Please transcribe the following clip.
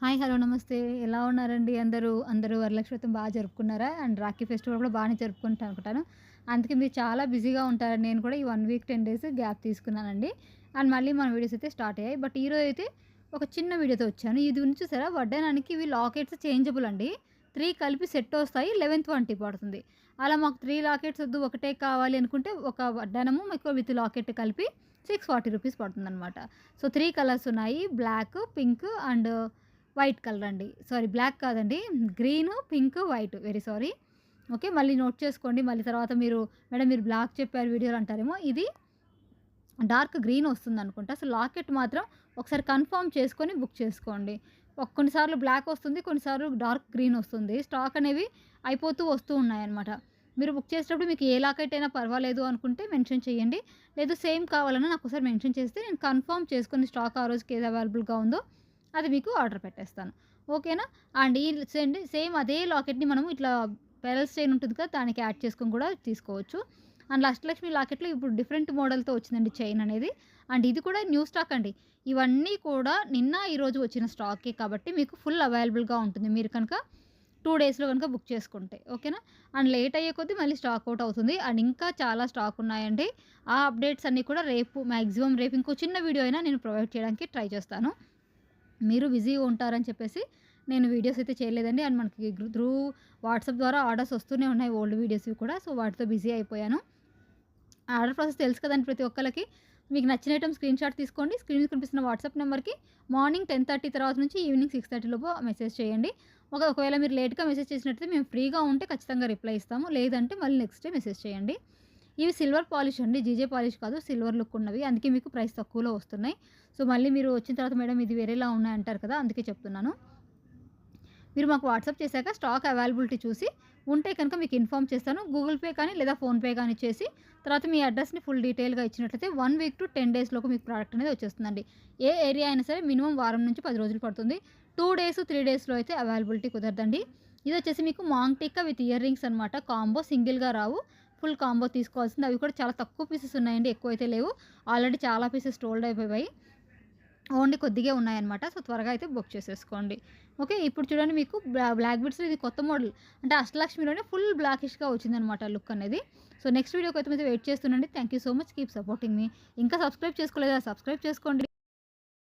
Hi. Hello. నమస్తే. ఎలా ఉన్నారండి అందరూ? అందరూ వరలక్ష్మి వ్రతం జరుపుకున్నారా? అండ్ రాఖీ ఫెస్టివల్ కూడా బానే జరుపుకుంటా అనుకుంటాను. అందుకే మీరు చాలా బిజీగా ఉంటారని నేను కూడా ఈ 1 వీక్ 10 డేస్ గ్యాప్ తీసుకున్నానండి. అండ్ మళ్ళీ మన వీడియోస్ అయితే స్టార్ట్ అయ్యాయి. బట్ ఈరోజైతే ఒక చిన్న వీడియోతో వచ్చాను. ఇది ఉంది చూసారా? వడ్డానానికి ఇవి లాకెట్స్ చేంజబుల్ అండి. 3 కలిపి సెట్ వస్తాయి. 1120 పడుతుంది. అలా మాకు 3 లాకెట్స్ వద్దు, ఒకటే కావాలి అనుకుంటే ఒక వడ్డానము మీకు విత్ లాకెట్ కలిపి 640 రూపీస్ పడుతుందనమాట. సో 3 కలర్స్ ఉన్నాయి. Black, pink and white colour అండి. సారీ, బ్లాక్ కాదండి. Green, pink, white. Very sorry. Okay. మళ్ళీ నోట్ చేసుకోండి. మళ్ళీ తర్వాత మీరు మేడం మీరు బ్లాక్ చెప్పారు వీడియోలో అంటారేమో. ఇది డార్క్ గ్రీన్ వస్తుందనుకుంటా. సో లాకెట్ మాత్రం ఒకసారి కన్ఫర్మ్ చేసుకొని బుక్ చేసుకోండి. కొన్నిసార్లు బ్లాక్ వస్తుంది, కొన్నిసార్లు డార్క్ గ్రీన్ వస్తుంది. స్టాక్ అనేవి అయిపోతూ వస్తూ ఉన్నాయన్నమాట. మీరు బుక్ చేసేటప్పుడు మీకు ఏ లాకెట్ అయినా పర్వాలేదు అనుకుంటే మెన్షన్ చేయండి. లేదు సేమ్ కావాలన్నా నాకు ఒకసారి మెన్షన్ చేస్తే నేను కన్ఫర్మ్ చేసుకొని స్టాక్ ఆ రోజుకి ఏది అవైలబుల్‌గా ఉందో అది మీకు ఆర్డర్ పెట్టేస్తాను. ఓకేనా? అండ్ ఈ సేమ్ అదే లాకెట్‌ని మనం ఇట్లా పెరల్స్ చైన్ ఉంటుంది కదా! దానికి యాడ్ చేసుకొని కూడా తీసుకోవచ్చు. అండ్ అష్టలక్ష్మి లాకెట్‌లో ఇప్పుడు డిఫరెంట్ మోడల్‌తో వచ్చిందండి చైన్ అనేది. అండ్ ఇది కూడా న్యూ స్టాక్ అండి. ఇవన్నీ కూడా నిన్న, ఈరోజు వచ్చిన స్టాకే కాబట్టి మీకు ఫుల్ అవైలబుల్‌గా ఉంటుంది. మీరు కనుక 2 డేస్‌లో కనుక బుక్ చేసుకుంటే. ఓకేనా? అండ్ లేట్ అయ్యే కొద్దీ మళ్ళీ స్టాక్ ఔట్ అవుతుంది. అండ్ ఇంకా చాలా స్టాక్ ఉన్నాయండి. ఆ అప్డేట్స్ అన్నీ కూడా రేపు మాక్సిమం రేపు ఇంకో చిన్న వీడియో అయినా నేను ప్రొవైడ్ చేయడానికి ట్రై చేస్తాను. మీరు బిజీగా ఉంటారని చెప్పేసి నేను వీడియోస్ అయితే చేయలేదండి. అండ్ మనకి త్రూ వాట్సాప్ ద్వారా ఆర్డర్స్ వస్తూనే ఉన్నాయి, ఓల్డ్ వీడియోస్‌వి కూడా. సో వాటితో బిజీ అయిపోయాను. ఆర్డర్ ప్రాసెస్ తెలుసు కదండీ ప్రతి ఒక్కళ్ళకి. మీకు నచ్చిన ఐటెమ్ స్క్రీన్‌షాట్ తీసుకోండి. స్క్రీన్ మీద కనిపిస్తున్న వాట్సాప్ నెంబర్‌కి మార్నింగ్ 10:30 తర్వాత నుంచి ఈవినింగ్ 6:30 లోపు మెసేజ్ చేయండి. ఒకవేళ మీరు లేట్‌గా మెసేజ్ చేసినట్లయితే మేము ఫ్రీగా ఉంటే ఖచ్చితంగా రిప్లై ఇస్తాము. లేదంటే మళ్ళీ నెక్స్ట్ డే మెసేజ్ చేయండి. ఇవి సిల్వర్ పాలిష్ అండి. జీజే పాలిష్ కాదు. సిల్వర్ లుక్ ఉన్నవి. అందుకే మీకు ప్రైస్ తక్కువలో వస్తున్నాయి. సో మళ్ళీ మీరు వచ్చిన తర్వాత మేడం ఇది వేరేలా ఉన్నాయంటారు కదా! అందుకే చెప్తున్నాను. మీరు మాకు వాట్సాప్ చేశాక స్టాక్ అవైలబిలిటీ చూసి ఉంటే కనుక మీకు ఇన్ఫార్మ్ చేస్తాను. గూగుల్ పే కానీ లేదా ఫోన్‌పే కానీ చేసి తర్వాత మీ అడ్రస్‌ని ఫుల్ డీటెయిల్‌గా ఇచ్చినట్లయితే 1 వీక్ టు 10 డేస్‌లోపు మీకు ప్రోడక్ట్ అనేది వచ్చేస్తుందండి. ఏ ఏరియా అయినా సరే మినిమమ్ వారం నుంచి 10 రోజులు పడుతుంది. 2 డేస్, 3 డేస్‌లో అయితే అవైలబిలిటీ కుదరదండి. ఇదొచ్చేసి మీకు maang tikka with earrings అనమాట. కాంబో సింగిల్‌గా రావు. ఫుల్ కాంబో తీసుకోవాల్సింది. అవి కూడా చాలా తక్కువ పీసెస్ ఉన్నాయండి. ఎక్కువైతే లేవు. ఆల్రెడీ చాలా పీసెస్ సోల్డ్ అయిపోయాయి. ఓన్లీ కొద్దిగే ఉన్నాయన్నమాట. సో త్వరగా అయితే బుక్ చేసేసుకోండి. ఓకే. ఇప్పుడు చూడండి మీకు బ్లాక్ బిట్స్‌లో ఇది కొత్త మోడల్. అంటే అష్టలక్ష్మిలోనే ఫుల్ బ్లాకిష్‌గా వచ్చిందనమాట లుక్ అనేది. సో నెక్స్ట్ వీడియోకైతే మీరు వెయిట్ చేస్తుండండి. Thank you so much. Keep supporting me. ఇంకా సబ్స్క్రైబ్ చేసుకోలేదా? సబ్స్క్రైబ్ చేసుకోండి.